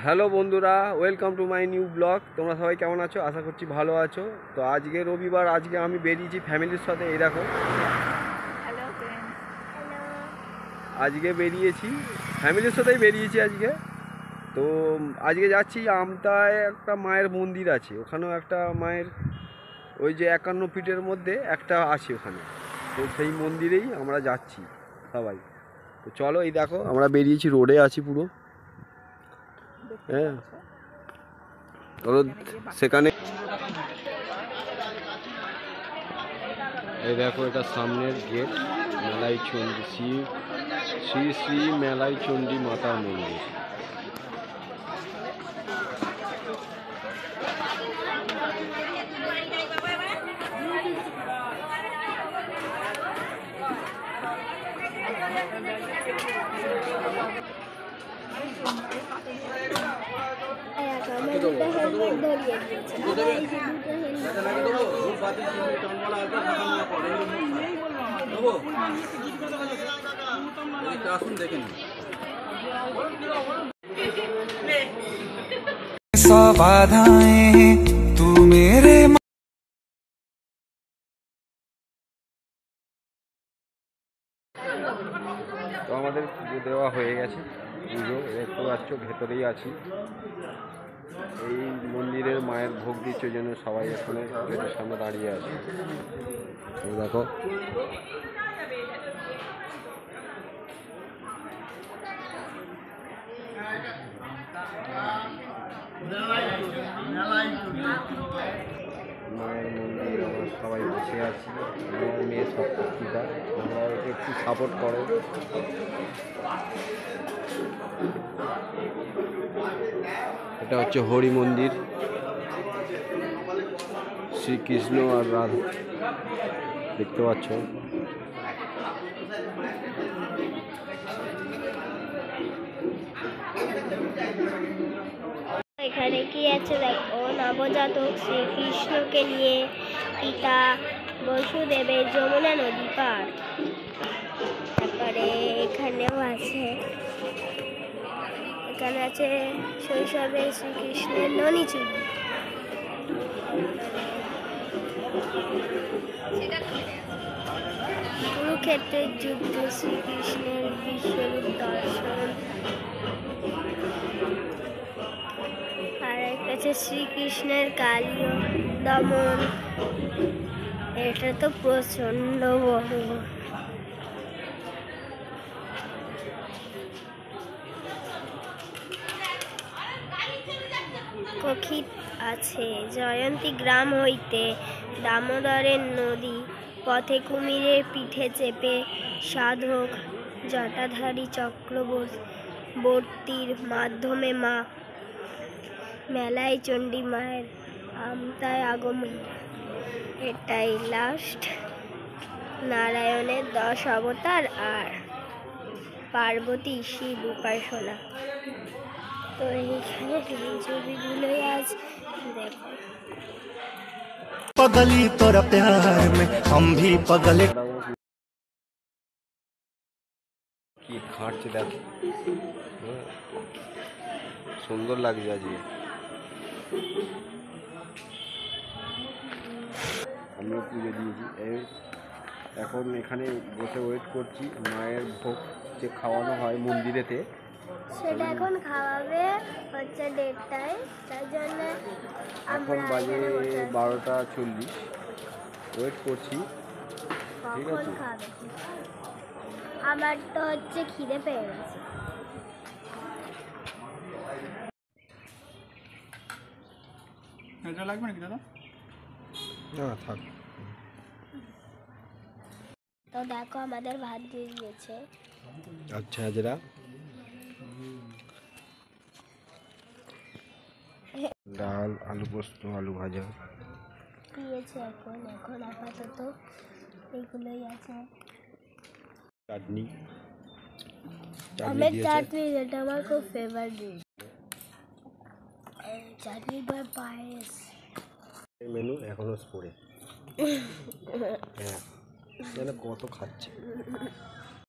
Hello বন্ধুরা, welcome to my new blog. তোমরা সবাই কেমন আছো? আশা করছি ভালো আছো। তো আজকে রবিবার, আজকে আমি বেরিয়েছি ফ্যামিলির সাথে। এই দেখো, আজকে বেরিয়েছি ফ্যামিলির সাথেই বেরিয়েছি আজকে। তো আজকে যাচ্ছি আমতায়, একটা মায়ের মন্দির আছে ওখানেও, একটা মায়ের ওই যে 51 ফিটের মধ্যে একটা আছে ওখানে। তো সেই মন্দিরেই আমরা যাচ্ছি সবাই। তো চলো, এই দেখো আমরা বেরিয়েছি, রোডে আছি পুরো। হ্যাঁ, সেখানে এই দেখো, এটা সামনের গেট, মেলাই চণ্ডী শ্রী শ্রী মেলাই চণ্ডী মাতার মন্দির। तू मेरे তো আমাদের পুজো দেওয়া হয়ে গেছে। পুজো দেখতে পাচ্ছ, ভেতরেই আছি। এই মন্দিরের মায়ের ভোগ দিচ্ছে জন্য সবাই এখানে গেটের সামনে দাঁড়িয়ে আছে। দেখো, মায়ের মন্দির, আমরা সবাই বসে আছি। আমার মেয়ে সপ্তর্ষিকা, আমরা ওকে একটু সাপোর্ট করে। এটা হচ্ছে হরি মন্দির, শ্রীকৃষ্ণ আর রাধা দেখতে পাচ্ছ। এখানে কি আছে দেখো, নবজাতক শ্রীকৃষ্ণকে নিয়ে পিতা বসুদেবের যমুনা নদী পার। তারপরে এখানেও আছে, এখানে আছে শৈশবে শ্রীকৃষ্ণের ননি চুরি। কুরুক্ষেত্রের যুদ্ধে শ্রীকৃষ্ণের বিশ্বরূপ দর্শন। আর একটা আছে শ্রীকৃষ্ণের কালীয় দমন। এটা তো প্রচন্ড বড়। কক্ষিত আছে জয়ন্তী গ্রাম হইতে দামোদরের নদী পথে কুমিরের পিঠে চেপে সাধক জটাধারী চক্রবর্তীর মাধ্যমে মা মেলাই চণ্ডী মায়ের আমতায় আগমন। এটাই লাস্ট নারায়ণের 10 অবতার আর পার্বতী শিব উপাসনা। তো এইখানে ছবিগুলোই আজ দেখো। पगली तोरा प्यार में हम भी पगले। কি খাটছে দেখো, সুন্দর লাগছে আজকে। আমিও পুজো দিয়েছি। এখন এখানে বসে ওয়েট করছি মায়ের ভোগ যে খাওয়ানো হয় মন্দিরেতে, সেটা এখন খাওয়াবে হচ্ছে 1:30টায়। তার জন্য এখন বাজে 12টা 40। ওয়েট করছি, ঠিক আছে। আমার তো হচ্ছে খিদে পেয়ে গেছে। এটা লাগবে নাকি দাদা? না থাক। তো দেখো আমাদের ভাত দিয়ে দিয়েছে। আচ্ছা, হাজরা ডাল, আলু পোস্ত, আলু ভাজা দিয়েছে। এখন আপাতত এইগুলোই আছে। চাটনি, আমের চাটনি, যেটা আমার খুব ফেভারিট। চাটনি বা পায়েস। মেনু এখনো পড়ে। হ্যাঁ, কত খাচ্ছে।